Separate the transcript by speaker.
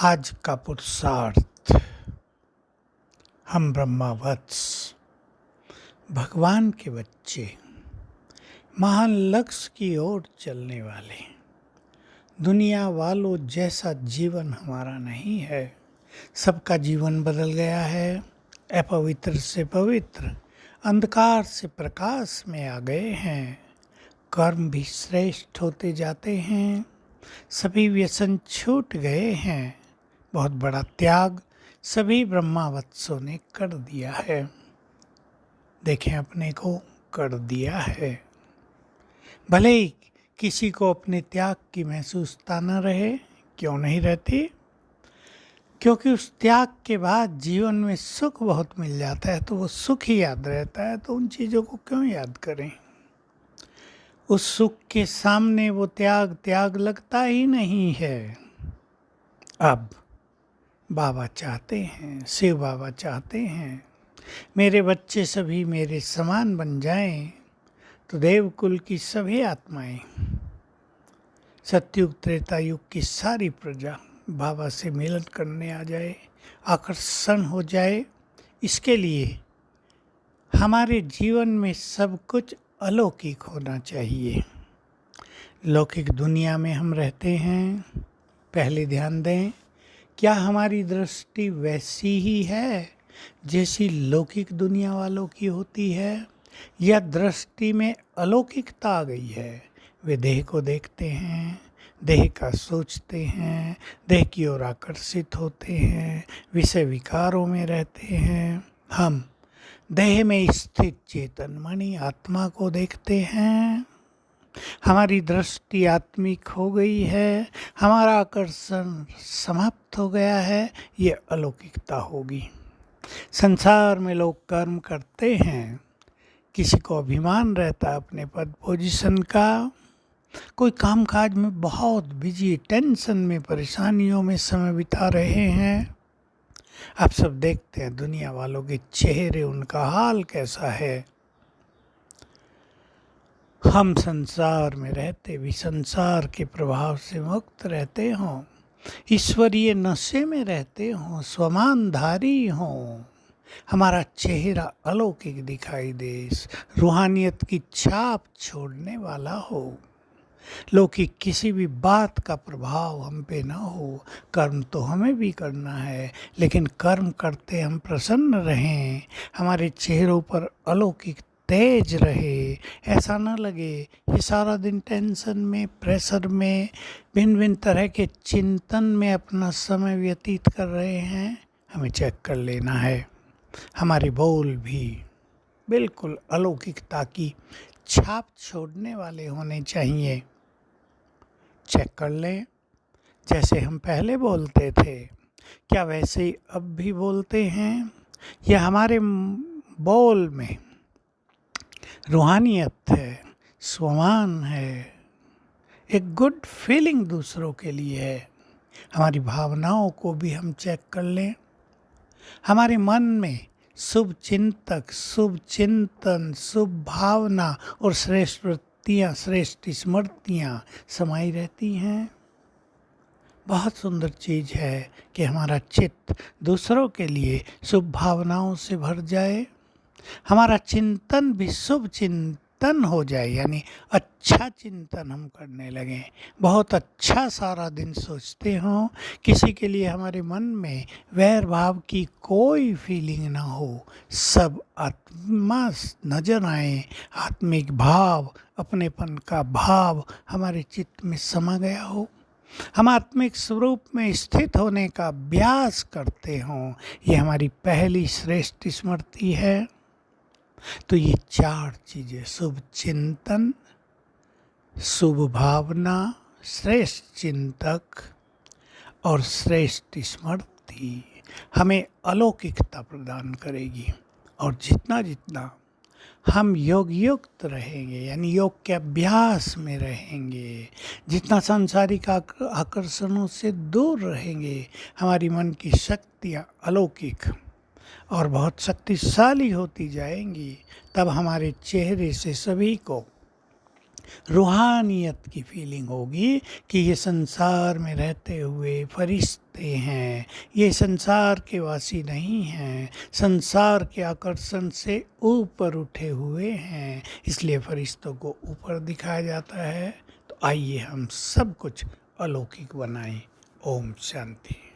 Speaker 1: आज का पुरुषार्थ। हम ब्रह्मावत्स भगवान के बच्चे, महान लक्ष्य की ओर चलने वाले। दुनिया वालों जैसा जीवन हमारा नहीं है। सबका जीवन बदल गया है। अपवित्र से पवित्र, अंधकार से प्रकाश में आ गए हैं। कर्म भी श्रेष्ठ होते जाते हैं। सभी व्यसन छूट गए हैं। बहुत बड़ा त्याग सभी ब्रह्मावत्सों ने कर दिया है। देखें, अपने को कर दिया है। भले ही किसी को अपने त्याग की महसूसता न रहे, क्यों नहीं रहती? क्योंकि उस त्याग के बाद जीवन में सुख बहुत मिल जाता है, तो वो सुख ही याद रहता है। तो उन चीज़ों को क्यों याद करें? उस सुख के सामने वो त्याग लगता ही नहीं है। अब बाबा चाहते हैं, शिव बाबा चाहते हैं, मेरे बच्चे सभी मेरे समान बन जाएं, तो देवकुल की सभी आत्माएं, सतयुग त्रेता युग की सारी प्रजा बाबा से मिलन करने आ जाए, आकर्षण हो जाए। इसके लिए हमारे जीवन में सब कुछ अलौकिक होना चाहिए। लौकिक दुनिया में हम रहते हैं। पहले ध्यान दें, क्या हमारी दृष्टि वैसी ही है जैसी लौकिक दुनिया वालों की होती है, या दृष्टि में अलौकिकता आ गई है? वे देह को देखते हैं, देह का सोचते हैं, देह की ओर आकर्षित होते हैं, विषय विकारों में रहते हैं। हम देह में स्थित चेतन मणि आत्मा को देखते हैं। हमारी दृष्टि आत्मिक हो गई है, हमारा आकर्षण समाप्त हो गया है। ये अलौकिकता होगी। संसार में लोग कर्म करते हैं, किसी को अभिमान रहता है अपने पद पोजीशन का, कोई कामकाज में बहुत बिजी, टेंशन में, परेशानियों में समय बिता रहे हैं। आप सब देखते हैं दुनिया वालों के चेहरे, उनका हाल कैसा है। हम संसार में रहते भी संसार के प्रभाव से मुक्त रहते हों, ईश्वरीय नशे में रहते हों, स्वमानधारी हों, हमारा चेहरा अलौकिक दिखाई दे, रूहानियत की छाप छोड़ने वाला हो, लौकिक किसी भी बात का प्रभाव हम पे ना हो। कर्म तो हमें भी करना है, लेकिन कर्म करते हम प्रसन्न रहें, हमारे चेहरों पर अलौकिक तेज रहे। ऐसा ना लगे ये सारा दिन टेंशन में, प्रेशर में, भिन्न भिन्न तरह के चिंतन में अपना समय व्यतीत कर रहे हैं। हमें चेक कर लेना है। हमारे बोल भी बिल्कुल अलौकिकता की छाप छोड़ने वाले होने चाहिए। चेक कर लें, जैसे हम पहले बोलते थे, क्या वैसे ही अब भी बोलते हैं? या हमारे बोल में रूहानियत है, स्वमान है, एक गुड फीलिंग दूसरों के लिए है? हमारी भावनाओं को भी हम चेक कर लें। हमारे मन में शुभ चिंतक, शुभ चिंतन, शुभ भावना और श्रेष्ठ वृत्तियाँ, श्रेष्ठ स्मृतियाँ समाई रहती हैं। बहुत सुंदर चीज़ है कि हमारा चित्त दूसरों के लिए शुभ भावनाओं से भर जाए, हमारा चिंतन भी शुभ चिंतन हो जाए, यानी अच्छा चिंतन हम करने लगें, बहुत अच्छा सारा दिन सोचते हों, किसी के लिए हमारे मन में वैर भाव की कोई फीलिंग ना हो, सब आत्मा नजर आए, आत्मिक भाव, अपनेपन का भाव हमारे चित्त में समा गया हो, हम आत्मिक स्वरूप में स्थित होने का अभ्यास करते हों। ये हमारी पहली श्रेष्ठ स्मृति है। तो ये चार चीज़ें, शुभ चिंतन, शुभ भावना, श्रेष्ठ चिंतक और श्रेष्ठ स्मृति हमें अलौकिकता प्रदान करेगी। और जितना जितना हम योग युक्त रहेंगे, यानी योग के अभ्यास में रहेंगे, जितना सांसारिक आकर्षणों से दूर रहेंगे, हमारी मन की शक्तियाँ अलौकिक और बहुत शक्तिशाली होती जाएंगी। तब हमारे चेहरे से सभी को रूहानियत की फीलिंग होगी कि ये संसार में रहते हुए फरिश्ते हैं, ये संसार के वासी नहीं हैं, संसार के आकर्षण से ऊपर उठे हुए हैं, इसलिए फरिश्तों को ऊपर दिखाया जाता है। तो आइए हम सब कुछ अलौकिक बनाएं। ओम शांति।